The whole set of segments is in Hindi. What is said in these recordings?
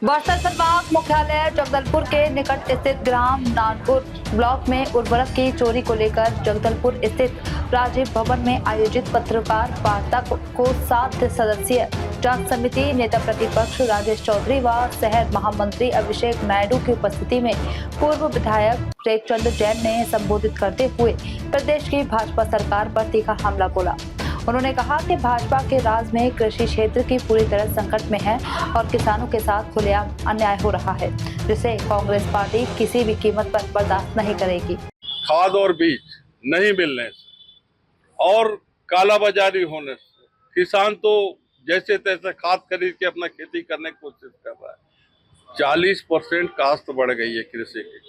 बस्तर संभाग मुख्यालय जगदलपुर के निकट स्थित ग्राम नानपुर ब्लॉक में उर्वरक की चोरी को लेकर जगदलपुर स्थित राजीव भवन में आयोजित पत्रकार वार्ता को 7 सदस्यीय जांच समिति नेता प्रतिपक्ष राजेश चौधरी व शहर महामंत्री अभिषेक नायडू की उपस्थिति में पूर्व विधायक प्रेमचंद जैन ने संबोधित करते हुए प्रदेश की भाजपा सरकार पर तीखा हमला बोला। उन्होंने कहा कि भाजपा के राज में कृषि क्षेत्र की पूरी तरह संकट में है और किसानों के साथ खुलेआम अन्याय हो रहा है, जिसे कांग्रेस पार्टी किसी भी कीमत पर बर्दाश्त नहीं करेगी। खाद और बीज नहीं मिलने से और कालाबाजारी होने से किसान तो जैसे तैसे खाद खरीद के अपना खेती करने की कोशिश कर रहा है। 40% काश्त बढ़ गई है कृषि की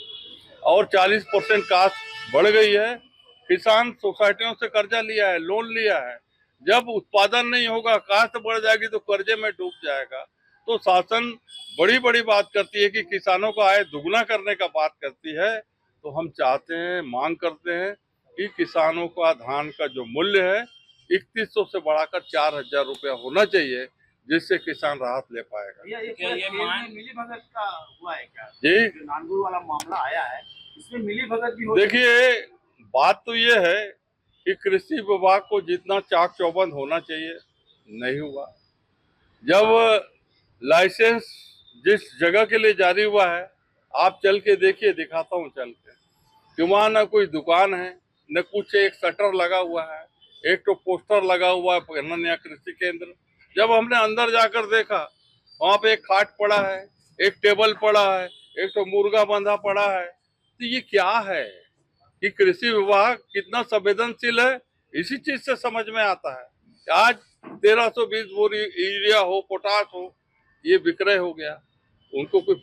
और 40% काश्त बढ़ गई है। किसान सोसाइटियों से कर्जा लिया है, लोन लिया है। जब उत्पादन नहीं होगा, काश्त बढ़ जाएगी तो कर्जे में डूब जाएगा। तो शासन बड़ी बड़ी बात करती है कि किसानों का आय दुगना करने का बात करती है। तो हम चाहते हैं, मांग करते हैं कि किसानों का धान का जो मूल्य है 3100 से बढ़ाकर 4000 रुपया होना चाहिए, जिससे किसान राहत ले पाएगा। ये मिली भगत का हुआ है क्या जी, नानपुर वाला मामला आया है, इसमें मिली भगत भी हो। देखिए, बात तो ये है कि कृषि विभाग को जितना चाक चौबंद होना चाहिए नहीं हुआ। जब लाइसेंस जिस जगह के लिए जारी हुआ है, आप चल के देखिए, दिखाता हूँ चल के कि वहाँ न कोई दुकान है, न कुछ, एक शटर लगा हुआ है, एक तो पोस्टर लगा हुआ है अनन्या कृषि केंद्र। जब हमने अंदर जाकर देखा, वहाँ पे एक खाट पड़ा है, एक टेबल पड़ा है, एक तो मुर्गा बंधा पड़ा है। तो ये क्या है कि कृषि विभाग कितना संवेदनशील है, इसी चीज से समझ में आता है। आज 1320 बोरी यूरिया हो, पोटाश हो, ये विक्रय हो गया, उनको कोई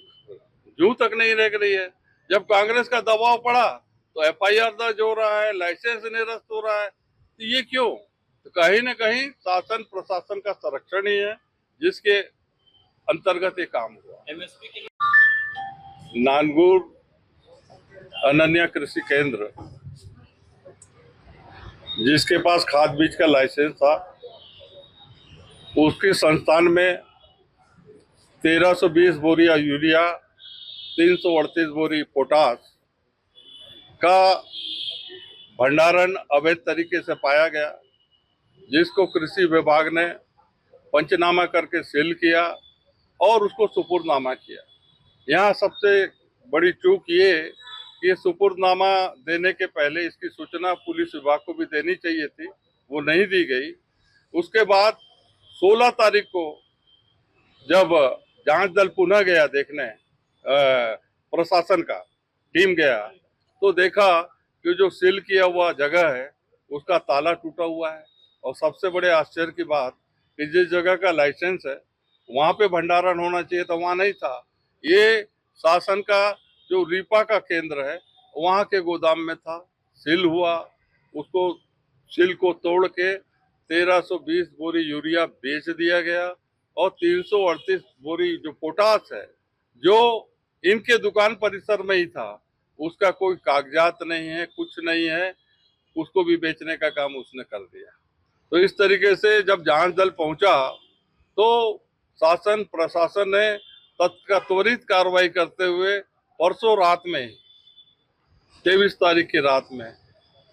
जू तक नहीं रह रही है। जब कांग्रेस का दबाव पड़ा तो FIR दर्ज हो रहा है, लाइसेंस निरस्त हो रहा है। तो ये क्यों? तो कहीं न कहीं शासन प्रशासन का संरक्षण ही है, जिसके अंतर्गत ये काम हुआ। नानपुर अनन्या कृषि केंद्र, जिसके पास खाद बीज का लाइसेंस था, उसके संस्थान में 1320 बोरी यूरिया, 338 बोरी पोटाश का भंडारण अवैध तरीके से पाया गया, जिसको कृषि विभाग ने पंचनामा करके सील किया और उसको सुपुर्दनामा किया। यहाँ सबसे बड़ी चूक ये कि ये सुपुर्दनामा देने के पहले इसकी सूचना पुलिस विभाग को भी देनी चाहिए थी, वो नहीं दी गई। उसके बाद 16 तारीख को जब जांच दल पुनः गया देखने, प्रशासन का टीम गया, तो देखा कि जो सील किया हुआ जगह है उसका ताला टूटा हुआ है। और सबसे बड़े आश्चर्य की बात कि जिस जगह का लाइसेंस है वहां पे भंडारण होना चाहिए था, वहां नहीं था। ये शासन का जो रीपा का केंद्र है वहां के गोदाम में था, सील हुआ। उसको सील को तोड़ के 1320 बोरी यूरिया बेच दिया गया और 338 बोरी जो पोटाश है, जो इनके दुकान परिसर में ही था, उसका कोई कागजात नहीं है, कुछ नहीं है, उसको भी बेचने का काम उसने कर दिया। तो इस तरीके से जब जांच दल पहुंचा तो शासन प्रशासन ने त्वरित कार्रवाई करते हुए परसों रात में, 23 तारीख की रात में,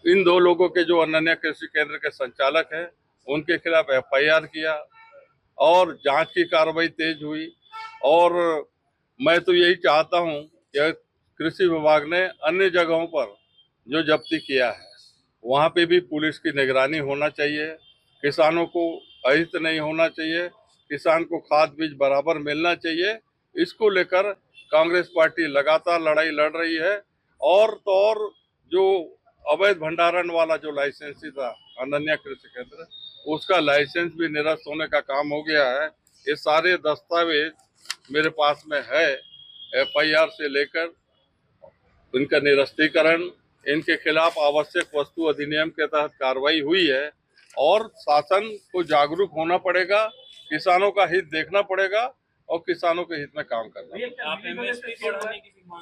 इन 2 लोगों के जो अनन्या कृषि केंद्र के संचालक हैं उनके खिलाफ FIR किया और जांच की कार्रवाई तेज हुई। और मैं तो यही चाहता हूं कि कृषि विभाग ने अन्य जगहों पर जो जब्ती किया है वहां पे भी पुलिस की निगरानी होना चाहिए। किसानों को अहित नहीं होना चाहिए, किसान को खाद बीज बराबर मिलना चाहिए। इसको लेकर कांग्रेस पार्टी लगातार लड़ाई लड़ रही है। और तो और जो अवैध भंडारण वाला जो लाइसेंस था अनन्या कृषि केंद्र, उसका लाइसेंस भी निरस्त होने का काम हो गया है। ये सारे दस्तावेज मेरे पास में है, FIR से लेकर इनका निरस्तीकरण, इनके खिलाफ आवश्यक वस्तु अधिनियम के तहत कार्रवाई हुई है। और शासन को जागरूक होना पड़ेगा, किसानों का हित देखना पड़ेगा और किसानों के हित में काम करना।